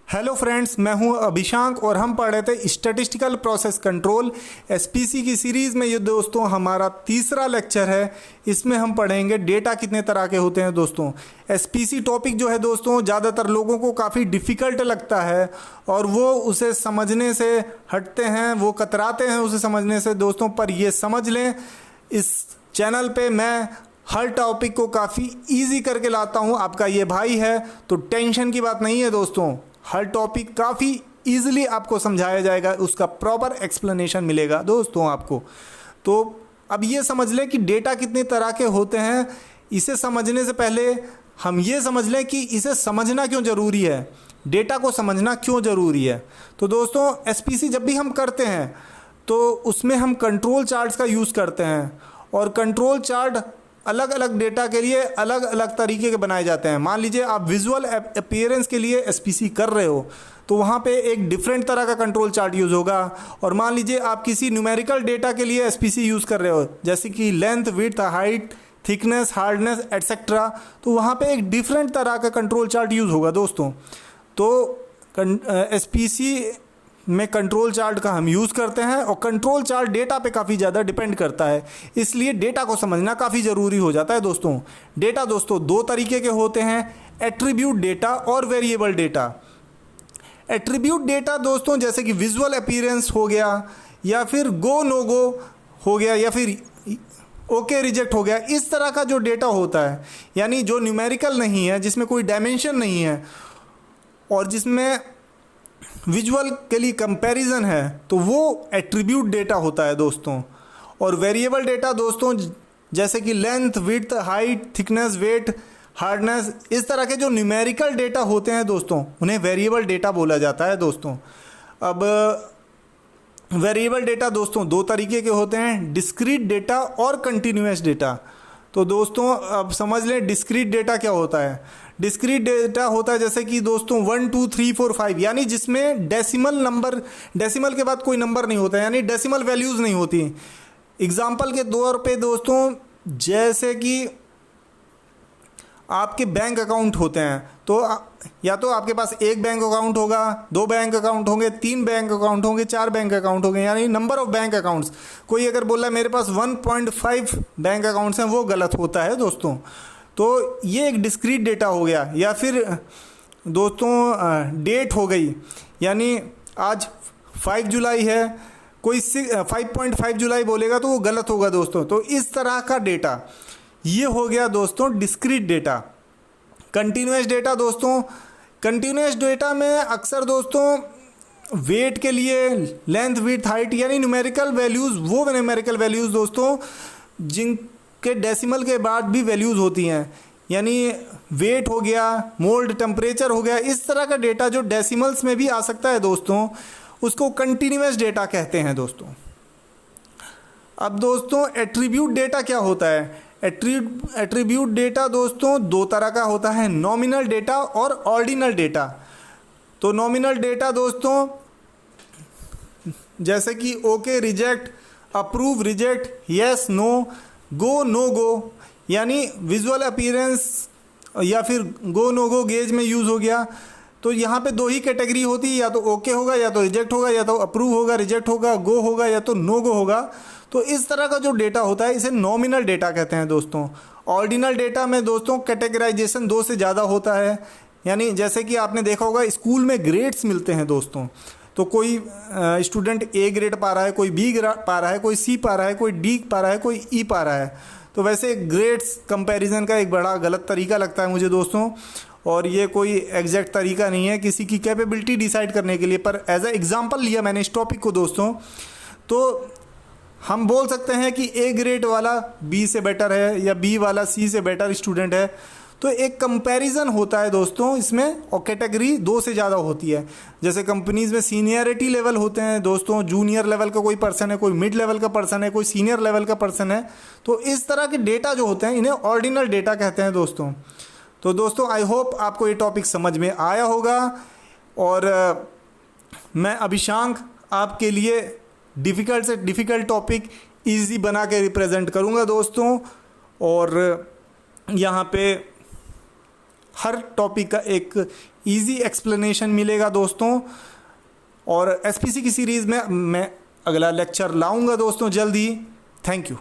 Hello friends, मैं हूं अभिशांक और हम पढ़ रहे थे स्टैटिस्टिकल प्रोसेस कंट्रोल एसपीसी की सीरीज़ में। ये दोस्तों हमारा तीसरा लेक्चर है। इसमें हम पढ़ेंगे डेटा कितने तरह के होते हैं। दोस्तों एसपीसी टॉपिक जो है दोस्तों ज़्यादातर लोगों को काफ़ी डिफ़िकल्ट लगता है और वो उसे समझने से हटते हैं, वो कतराते हैं उसे समझने से दोस्तों। पर ये समझ लें, इस चैनल पे मैं हर टॉपिक को काफ़ी इजी करके लाता हूँ। आपका ये भाई है तो टेंशन की बात नहीं है दोस्तों। हर टॉपिक काफ़ी इजीली आपको समझाया जाएगा, उसका प्रॉपर एक्सप्लेनेशन मिलेगा दोस्तों आपको। तो अब ये समझ लें कि डेटा कितने तरह के होते हैं। इसे समझने से पहले हम ये समझ लें कि इसे समझना क्यों ज़रूरी है, डेटा को समझना क्यों ज़रूरी है। तो दोस्तों एसपीसी जब भी हम करते हैं तो उसमें हम कंट्रोल चार्ट्स का यूज़ करते हैं और कंट्रोल चार्ट अलग अलग डेटा के लिए अलग अलग तरीके के बनाए जाते हैं। मान लीजिए आप विजुअल अपीयरेंस के लिए एसपीसी कर रहे हो तो वहाँ पे एक डिफरेंट तरह का कंट्रोल चार्ट यूज़ होगा। और मान लीजिए आप किसी न्यूमेरिकल डेटा के लिए एसपीसी यूज़ कर रहे हो, जैसे कि length, width, height, thickness, hardness etcetera, तो वहाँ पे एक डिफरेंट तरह का कंट्रोल चार्ट यूज़ होगा दोस्तों। तो एसपीसी में कंट्रोल चार्ट का हम यूज़ करते हैं और कंट्रोल चार्ट डेटा पे काफ़ी ज़्यादा डिपेंड करता है, इसलिए डेटा को समझना काफ़ी ज़रूरी हो जाता है दोस्तों। डेटा दोस्तों दो तरीके के होते हैं, एट्रीब्यूट डेटा और वेरिएबल डेटा। एट्रीब्यूट डेटा दोस्तों जैसे कि विजुअल अपीयरेंस हो गया या फिर गो नो गो हो गया या फिर ओके रिजेक्ट हो गया, इस तरह का जो डेटा होता है, यानी जो न्यूमेरिकल नहीं है, जिसमें कोई डायमेंशन नहीं है और जिसमें विजुअल के लिए कंपैरिजन है, तो वो एट्रीब्यूट डेटा होता है दोस्तों। और वेरिएबल डेटा दोस्तों जैसे कि length, width, height, thickness, weight, hardness, इस तरह के जो न्यूमेरिकल डेटा होते हैं दोस्तों उन्हें वेरिएबल डेटा बोला जाता है दोस्तों। अब वेरिएबल डेटा दोस्तों दो तरीके के होते हैं, डिस्क्रीट डेटा और कंटिन्यूअस डेटा। तो दोस्तों अब समझ लें डिस्क्रीट डेटा क्या होता है। डिस्क्रीट डेटा होता है जैसे कि दोस्तों 1 2 3 4 5, यानी जिसमें डेसिमल के बाद कोई नंबर नहीं होता है, यानी डेसिमल वैल्यूज़ नहीं होती। एग्जाम्पल के तौर पे दोस्तों जैसे कि आपके बैंक अकाउंट होते हैं, तो या तो आपके पास एक बैंक अकाउंट होगा, दो बैंक अकाउंट होंगे, तीन बैंक अकाउंट होंगे, चार बैंक अकाउंट होंगे, यानी नंबर ऑफ बैंक अकाउंट्स। कोई अगर बोला मेरे पास 1.5 बैंक अकाउंट्स हैं, वो गलत होता है दोस्तों। तो ये एक डिस्क्रीट डेटा हो गया। या फिर दोस्तों डेट हो गई, यानी आज 5 जुलाई है, कोई 5.5 जुलाई बोलेगा तो वो गलत होगा दोस्तों। तो इस तरह का डेटा ये हो गया दोस्तों डिस्क्रीट डेटा। कंटिन्यूअस डेटा दोस्तों, कंटिन्यूअस डेटा में अक्सर दोस्तों वेट के लिए लेंथ, विड्थ, हाइट, यानी न्यूमेरिकल वैल्यूज़, वो न्यूमेरिकल वैल्यूज़ दोस्तों जिनके डेसिमल के बाद भी वैल्यूज़ होती हैं, यानी वेट हो गया, मोल्ड, टेम्परेचर हो गया, इस तरह का डेटा जो डेसिमल्स में भी आ सकता है दोस्तों, उसको कंटिन्यूअस डेटा कहते हैं दोस्तों। अब दोस्तों एट्रीब्यूट डेटा क्या होता है। एट्रीब्यूट डेटा दोस्तों दो तरह का होता है, नॉमिनल डेटा और ऑर्डिनल डेटा। तो नॉमिनल डेटा दोस्तों जैसे कि okay, reject, approve, reject, yes, no, go, no go, यानी विजुअल अपीयरेंस या फिर गो नो गो गेज में यूज़ हो गया। तो यहाँ पे दो ही कैटेगरी होती है, या तो ओके होगा, या तो रिजेक्ट होगा, या तो अप्रूव होगा, रिजेक्ट होगा, गो होगा, या तो नो गो होगा। तो इस तरह का जो डेटा होता है इसे नॉमिनल डेटा कहते हैं दोस्तों। ऑर्डिनल डेटा में दोस्तों कैटेगराइजेशन दो से ज़्यादा होता है, यानी जैसे कि आपने देखा होगा स्कूल में ग्रेड्स मिलते हैं दोस्तों। तो कोई स्टूडेंट ए ग्रेड पा रहा है, कोई बी पा रहा है, कोई सी पा रहा है, कोई डी पा रहा है, कोई ई पा रहा है। तो वैसे ग्रेड्स कंपैरिजन का एक बड़ा गलत तरीका लगता है मुझे दोस्तों, और ये कोई एग्जैक्ट तरीका नहीं है किसी की कैपेबिलिटी डिसाइड करने के लिए। पर एज ए एग्जांपल लिया मैंने इस टॉपिक को दोस्तों, तो हम बोल सकते हैं कि ए ग्रेड वाला बी से बेटर है या बी वाला सी से बेटर स्टूडेंट है। तो एक कंपैरिजन होता है दोस्तों इसमें, और कैटेगरी दो से ज़्यादा होती है। जैसे कंपनीज़ में सीनियरिटी लेवल होते हैं दोस्तों, जूनियर लेवल का कोई पर्सन है, कोई मिड लेवल का पर्सन है, कोई सीनियर लेवल का पर्सन है। तो इस तरह के डेटा जो होते हैं इन्हें ऑर्डिनल डेटा कहते हैं दोस्तों। तो दोस्तों आई होप आपको ये टॉपिक समझ में आया होगा, और मैं अभिशांक आपके लिए डिफ़िकल्ट से डिफ़िकल्ट टॉपिक ईजी बना के रिप्रेजेंट करूँगा दोस्तों। और यहाँ पे हर टॉपिक का एक इजी एक्सप्लेनेशन मिलेगा दोस्तों। और एसपीसी की सीरीज़ में मैं अगला लेक्चर लाऊंगा दोस्तों जल्द ही। Thank you.